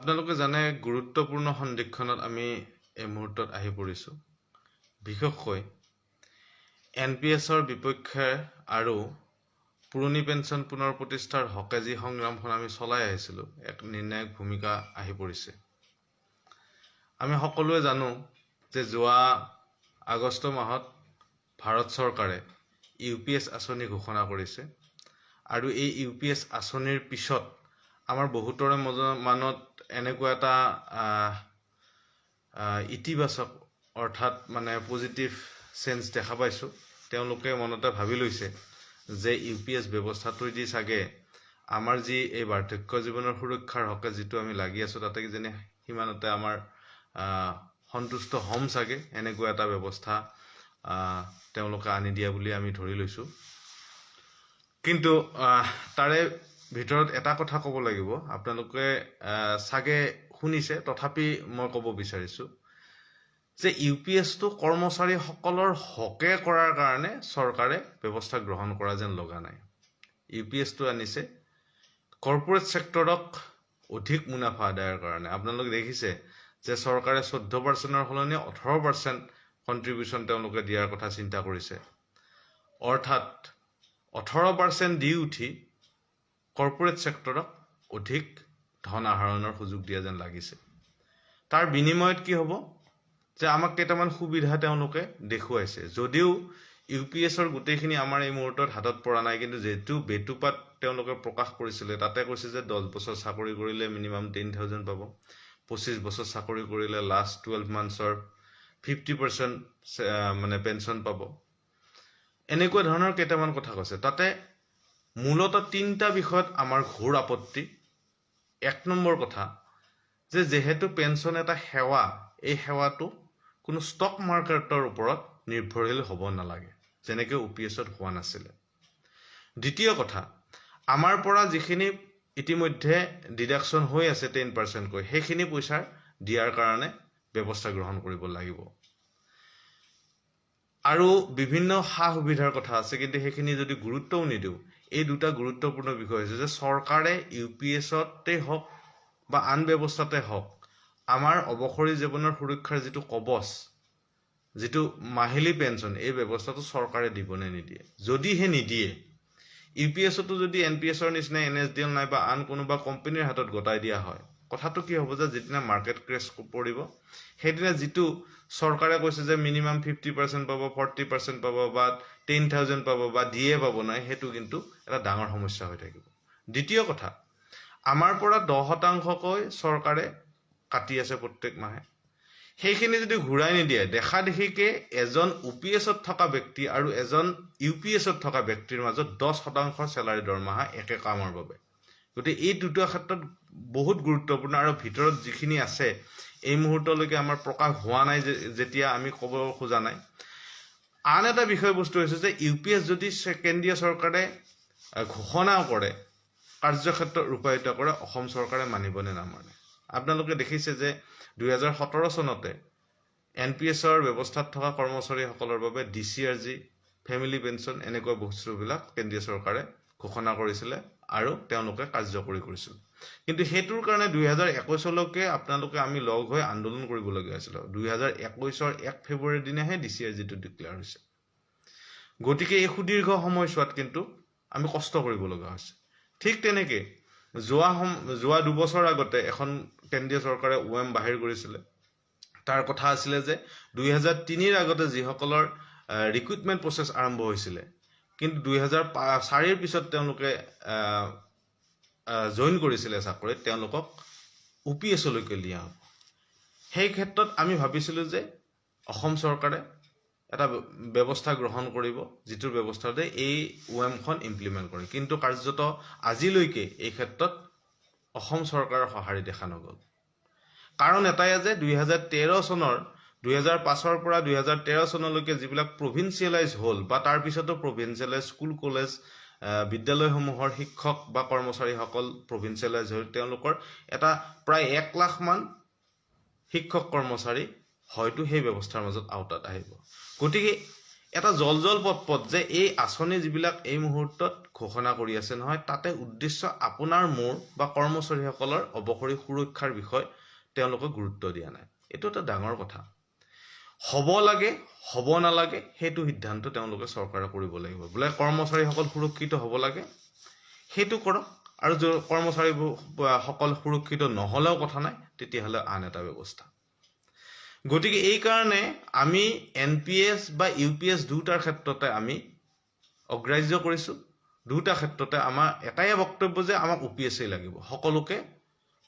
আপোনালোকে জানে গুৰুত্বপূৰ্ণ সন্ধিক্ষণত আমি এই মুহূৰ্তত আহি পৰিছোঁ। বিশেষকৈ NPSৰ বিপক্ষে আৰু পুৰণি পেঞ্চন পুনৰ প্ৰতিষ্ঠাৰ হকে যি সংগ্ৰামখন আমি চলাই আহিছিলোঁ, এক নিৰ্ণায়ক ভূমিকা আহি পৰিছে। আমি সকলোৱে জানো যে যোৱা আগষ্ট মাহত ভাৰত চৰকাৰে UPS আঁচনি ঘোষণা কৰিছে আৰু এই UPS আঁচনিৰ পিছত আমাৰ বহুতৰে মনত এনেকুৱা এটা ইতিবাচক অৰ্থাৎ পজিটিভ চেঞ্জ দেখা পাইছোঁ। তেওঁলোকে মনতে ভাবি লৈছে যে UPS ব্যৱস্থাটোৱেদি চাগে আমাৰ যি এই বাৰ্ধক্য জীৱনৰ সুৰক্ষাৰ হকে যিটো আমি লাগি আছোঁ, তাতে কিজানি সিমানতে আমাৰ সন্তুষ্ট হ'ম চাগে, এনেকুৱা এটা ব্যৱস্থা তেওঁলোকে আনি দিয়া বুলি আমি ধৰি লৈছোঁ। কিন্তু তাৰে ভিতৰত এটা কথা ক'ব লাগিব, আপোনালোকে চাগে শুনিছে, তথাপি মই ক'ব বিচাৰিছোঁ যে UPSটো কৰ্মচাৰীসকলৰ হকে কৰাৰ কাৰণে চৰকাৰে ব্যৱস্থা গ্ৰহণ কৰা যেন লগা নাই। UPSটো আনিছে কৰ্পৰেট ছেক্টৰক অধিক মুনাফা আদায়ৰ কাৰণে। আপোনালোকে দেখিছে যে চৰকাৰে 14% সলনি 18% কণ্ট্ৰিবিউশ্যন তেওঁলোকে দিয়াৰ কথা চিন্তা কৰিছে। অৰ্থাৎ 18% দি উঠি কৰ্পৰেট ছেক্টৰক অধিক ধন আহৰণৰ সুযোগ দিয়া যেন লাগিছে। তাৰ বিনিময়ত কি হ'ব যে আমাক কেইটামান সুবিধা তেওঁলোকে দেখুৱাইছে। যদিও UPSৰ গোটেইখিনি আমাৰ এই মুহূৰ্তত হাতত পৰা নাই, কিন্তু যিটো বেটুপাত তেওঁলোকে প্ৰকাশ কৰিছিলে, তাতে কৈছে যে 10 বছৰ চাকৰি কৰিলে মিনিমাম 10,000 পাব, 25 বছৰ চাকৰি কৰিলে লাষ্ট 12 মান্থছৰ 50% পেঞ্চন পাব। এনেকুৱা ধৰণৰ কেইটামান কথা কৈছে। তাতে মূলতঃ 3টা বিষয়ত আমাৰ ঘোৰ আপত্তি। 1 নম্বৰ কথা যে যেহেতু পেঞ্চন এটা সেৱা, এই সেৱাটো কোনো ষ্টক মাৰ্কেটৰ ওপৰত নিৰ্ভৰশীল হ'ব নালাগে, যেনেকৈ UPSত হোৱা নাছিলে। দ্বিতীয় কথা, আমাৰ পৰা যিখিনি ইতিমধ্যে ডিডাকশ্যন হৈ আছে 10% কৈ, সেইখিনি পইচা দিয়াৰ কাৰণে ব্যৱস্থা গ্ৰহণ কৰিব লাগিব। আৰু বিভিন্ন সা সুবিধাৰ কথা আছে, কিন্তু সেইখিনি যদি গুৰুত্বও নিদিওঁ, এই দুটা গুৰুত্বপূৰ্ণ বিষয় হৈছে যে চৰকাৰে UPSতে হওক বা আন ব্যৱস্থাতে হওক আমাৰ অৱসৰী জীৱনৰ সুৰক্ষাৰ যিটো কবচ, যিটো মাহিলী পেঞ্চন, এই ব্যৱস্থাটো চৰকাৰে দিবনে নিদিয়ে। যদিহে নিদিয়ে, UPSতো যদি NPSৰ নিচিনা NSDL নাই বা আন কোনোবা কোম্পানীৰ হাতত গতাই দিয়া হয়, কথাটো কি হ'ব যে যিদিনা মাৰ্কেট ক্ৰেছ পৰিব, সেইদিনা যিটো চৰকাৰে কৈছে যে মিনিমাম 50% পাব, 40% পাব বা 10,000 পাব বা দিয়ে পাব নাই, সেইটো কিন্তু এটা ডাঙৰ সমস্যা হৈ থাকিব। দ্বিতীয় কথা, আমাৰ পৰা 10% চৰকাৰে কাটি আছে প্ৰত্যেক মাহে। সেইখিনি যদি ঘূৰাই নিদিয়ে, দেখা দেখিকে এজন UPSত থকা ব্যক্তি আৰু এজন UPSত থকা ব্যক্তিৰ মাজত 10% চেলাৰী দৰমহা একে কামৰ বাবে। গতিকে এই দুটা ক্ষেত্ৰত বহুত গুৰুত্বপূৰ্ণ, আৰু ভিতৰত যিখিনি আছে এই মুহূৰ্তলৈকে আমাৰ প্ৰকাশ হোৱা নাই, যেতিয়া আমি ক'ব খোজা নাই। আন এটা বিষয়বস্তু হৈছে যে UPS যদি কেন্দ্ৰীয় চৰকাৰে ঘোষণাও কৰে, কাৰ্যক্ষেত্ৰত ৰূপায়িত কৰে, অসম চৰকাৰে মানিবনে নামানে। আপোনালোকে দেখিছে যে 2017 চনতে NPSৰ ব্যৱস্থাত থকা কৰ্মচাৰীসকলৰ বাবে DCRG, ফেমিলি পেঞ্চন, এনেকুৱা বস্তুবিলাক কেন্দ্ৰীয় চৰকাৰে ঘোষণা কৰিছিলে আৰু তেওঁলোকে কাৰ্যকৰী কৰিছিল। কিন্তু সেইটোৰ কাৰণে 2021লৈকে আমি লগ হৈ আন্দোলন কৰিবলগীয়া হৈছিল। 2021ৰ 1 ফেব্ৰুৱাৰীৰ দিনাহে DCRGটো ডিক্লেয়াৰ হৈছে। গতিকে এই সুদীৰ্ঘ সময়ছোৱাত কিন্তু আমি কষ্ট কৰিব লগা হৈছে। ঠিক তেনেকৈ যোৱা 2 বছৰ আগতে এখন কেন্দ্ৰীয় চৰকাৰে OM বাহিৰ কৰিছিলে। তাৰ কথা আছিলে যে 2003ৰ আগতে যিসকলৰ ৰিক্ৰুটমেণ্ট প্ৰচেছ আৰম্ভ হৈছিলে, কিন্তু 2004ৰ পিছত তেওঁলোকে জইন কৰিছিলে চাকৰিত, তেওঁলোকক UPSলৈকে লিয়া হ'ব। সেই ক্ষেত্ৰত আমি ভাবিছিলোঁ যে অসম চৰকাৰে এটা ব্যৱস্থা গ্ৰহণ কৰিব, যিটোৰ ব্যৱস্থাতে এই OMখন ইমপ্লিমেণ্ট কৰে। কিন্তু কাৰ্যত আজিলৈকে এই ক্ষেত্ৰত অসম চৰকাৰৰ সঁহাৰি দেখা নগ'ল। কাৰণ এটাই যে 2005ৰ পৰা 2013 চনলৈকে যিবিলাক প্ৰভিন্সিয়েলাইজ হ'ল বা তাৰ পিছতো প্ৰভিন্সিয়েলাইজ স্কুল, কলেজ, বিদ্যালয়সমূহৰ শিক্ষক বা কৰ্মচাৰীসকল প্ৰভিন্সিয়েলাইজ হ'ল, তেওঁলোকৰ এটা প্ৰায় 1 লাখ মান শিক্ষক কৰ্মচাৰী হয়তো সেই ব্যৱস্থাৰ মাজত আওতাত আহিব। গতিকে এটা জল পট যে এই আঁচনি যিবিলাক এই মুহূৰ্তত ঘোষণা কৰি আছে নহয়, তাতে উদ্দেশ্য আপোনাৰ মোৰ বা কৰ্মচাৰীসকলৰ অৱসৰী সুৰক্ষাৰ বিষয় তেওঁলোকে গুৰুত্ব দিয়া নাই। এইটো এটা ডাঙৰ কথা। হ'ব লাগে হ'ব নালাগে সেইটো সিদ্ধান্ত তেওঁলোকে চৰকাৰে কৰিব লাগিব। বোলে কৰ্মচাৰীসকল সুৰক্ষিত হ'ব লাগে সেইটো কৰক, আৰু কৰ্মচাৰীসকল সুৰক্ষিত নহ'লেও কথা নাই, তেতিয়াহ'লে আন এটা ব্যৱস্থা। গতিকে এই কাৰণে আমি NPS বা UPS দুটাৰ ক্ষেত্ৰতে আমি অগ্ৰাহ্য কৰিছোঁ। দুটা ক্ষেত্ৰতে আমাৰ এটাই বক্তব্য যে আমাক OPS লাগিব, সকলোকে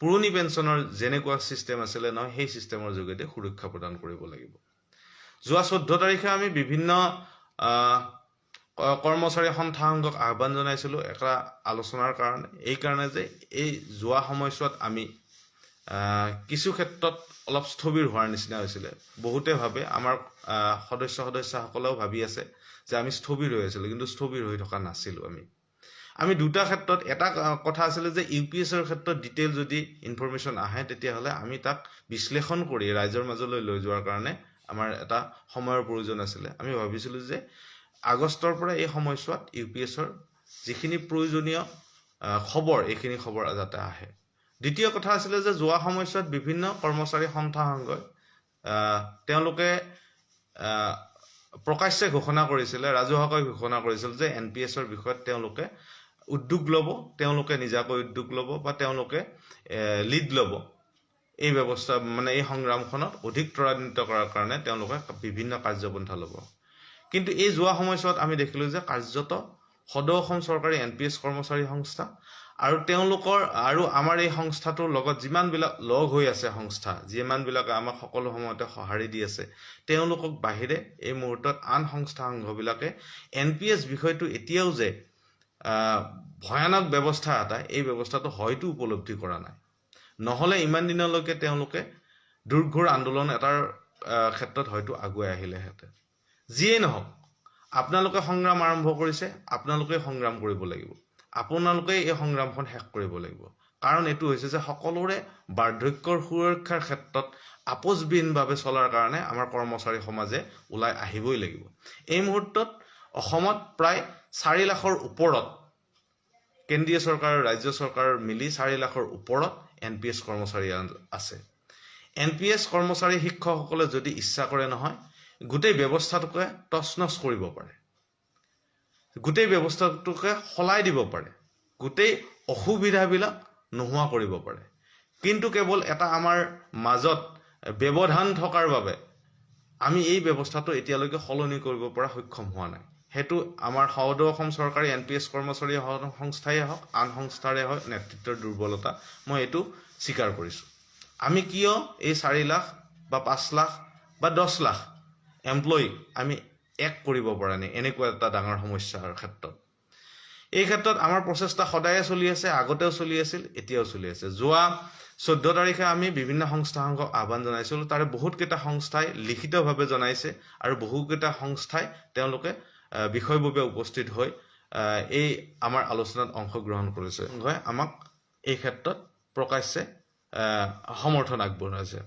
পুৰণি পেঞ্চনৰ যেনেকুৱা ছিষ্টেম আছিলে নহয় সেই ছিষ্টেমৰ যোগেদি সুৰক্ষা প্ৰদান কৰিব লাগিব। যোৱা 14 তাৰিখে আমি বিভিন্ন কৰ্মচাৰী সন্থাসংঘক আহ্বান জনাইছিলোঁ এটা আলোচনাৰ কাৰণে। এই কাৰণে যে এই যোৱা সময়ছোৱাত আমি কিছু ক্ষেত্ৰত অলপ স্থবিৰ হোৱাৰ নিচিনা হৈছিলে। বহুতে ভাবে, আমাৰ সদস্যসকলেও ভাবি আছে যে আমি স্থবিৰ হৈ আছিলোঁ, কিন্তু স্থবিৰ হৈ থকা নাছিলোঁ। আমি দুটা ক্ষেত্ৰত, এটা কথা আছিলে যে UPSৰ ক্ষেত্ৰত ডিটেইল যদি ইনফৰমেশ্যন আহে তেতিয়াহ'লে আমি তাক বিশ্লেষণ কৰি ৰাইজৰ মাজলৈ লৈ যোৱাৰ কাৰণে আমাৰ এটা সময়ৰ প্ৰয়োজন আছিলে। আমি ভাবিছিলোঁ যে আগষ্টৰ পৰা এই সময়ছোৱাত UPSৰ যিখিনি প্ৰয়োজনীয় খবৰ এইখিনি খবৰ যাতে আহে। দ্বিতীয় কথা আছিলে যে যোৱা সময়ছোৱাত বিভিন্ন কৰ্মচাৰী সন্থাসংঘই তেওঁলোকে প্ৰকাশ্যে ঘোষণা কৰিছিলে, ৰাজহুৱাকৈ ঘোষণা কৰিছিল যে NPSৰ বিষয়ত তেওঁলোকে উদ্যোগ ল'ব, তেওঁলোকে নিজাকৈ উদ্যোগ ল'ব বা তেওঁলোকে লিড ল'ব। এই ব্যৱস্থা এই সংগ্ৰামখনত অধিক ত্বৰান্বিত কৰাৰ কাৰণে তেওঁলোকে বিভিন্ন কাৰ্যপন্থা ল'ব। কিন্তু এই যোৱা সময়ছোৱাত আমি দেখিলোঁ যে কাৰ্যত সদৌ অসম চৰকাৰী NPS কৰ্মচাৰী সংস্থা আৰু তেওঁলোকৰ আৰু আমাৰ এই সংস্থাটোৰ লগত যিমানবিলাক লগ হৈ আছে সংস্থা, যিমানবিলাকে আমাক সকলো সময়তে সঁহাৰি দি আছে, তেওঁলোকক বাহিৰে এই মুহূৰ্তত আন সংস্থাসমূহবিলাকে NPS বিষয়টো এতিয়াও যে ভয়ানক ব্যৱস্থা এটা, এই ব্যৱস্থাটো হয়তো উপলব্ধি কৰা নাই। নহ'লে ইমান দিনলৈকে তেওঁলোকে দুৰ্ঘোৰ আন্দোলন এটাৰ ক্ষেত্ৰত হয়তো আগুৱাই আহিলেহেঁতেন। যিয়েই নহওক, আপোনালোকে সংগ্ৰাম আৰম্ভ কৰিছে, আপোনালোকে সংগ্ৰাম কৰিব লাগিব, আপোনালোকে এই সংগ্ৰামখন শেষ কৰিব লাগিব। কাৰণ এইটো হৈছে যে সকলোৰে বাৰ্ধক্যৰ সুৰক্ষাৰ ক্ষেত্ৰত আপোচবিহীনভাৱে চলাৰ কাৰণে আমাৰ কৰ্মচাৰী সমাজে ওলাই আহিবই লাগিব। এই মুহূৰ্তত অসমত প্ৰায় 4 লাখৰ ওপৰত কেন্দ্ৰীয় চৰকাৰ আৰু ৰাজ্য চৰকাৰ মিলি 4 লাখৰ ওপৰত NPS কৰ্মচাৰী আছে। NPS কৰ্মচাৰী শিক্ষকসকলে যদি ইচ্ছা কৰে নহয়, গোটেই ব্যৱস্থাটোকে তছনছ কৰিব পাৰে, গোটেই ব্যৱস্থাটোকে সলাই দিব পাৰে, গোটেই অসুবিধাবিলাক নোহোৱা কৰিব পাৰে। কিন্তু কেৱল এটা আমাৰ মাজত ব্যৱধান থকাৰ বাবে আমি এই ব্যৱস্থাটো এতিয়ালৈকে সলনি কৰিব পৰা সক্ষম হোৱা নাই। সেইটো আমাৰ সদৌ অসম চৰকাৰী NPS কৰ্মচাৰী সংস্থাই হওক, আন সংস্থাৰে হওক নেতৃত্বৰ দুৰ্বলতা, মই এইটো স্বীকাৰ কৰিছোঁ। আমি কিয় এই 4 লাখ বা 5 লাখ বা 10 লাখ এমপ্লয়ীক আমি এক কৰিব পৰা নাই এনেকুৱা এটা ডাঙৰ সমস্যাৰ ক্ষেত্ৰত? এই ক্ষেত্ৰত আমাৰ প্ৰচেষ্টা সদায়ে চলি আছে, আগতেও চলি আছিল, এতিয়াও চলি আছে। যোৱা 14 তাৰিখে আমি বিভিন্ন সংস্থাসমূহক আহ্বান জনাইছিলোঁ। তাৰে বহুতকেইটা সংস্থাই লিখিতভাৱে জনাইছে আৰু বহুকেইটা সংস্থাই তেওঁলোকে বিষয়ববীয়া উপস্থিত হৈ এই আমাৰ আলোচনাত অংশগ্ৰহণ কৰিছে। আমাক এই ক্ষেত্ৰত প্ৰকাশ্যে সমৰ্থন আগবঢ়াইছে।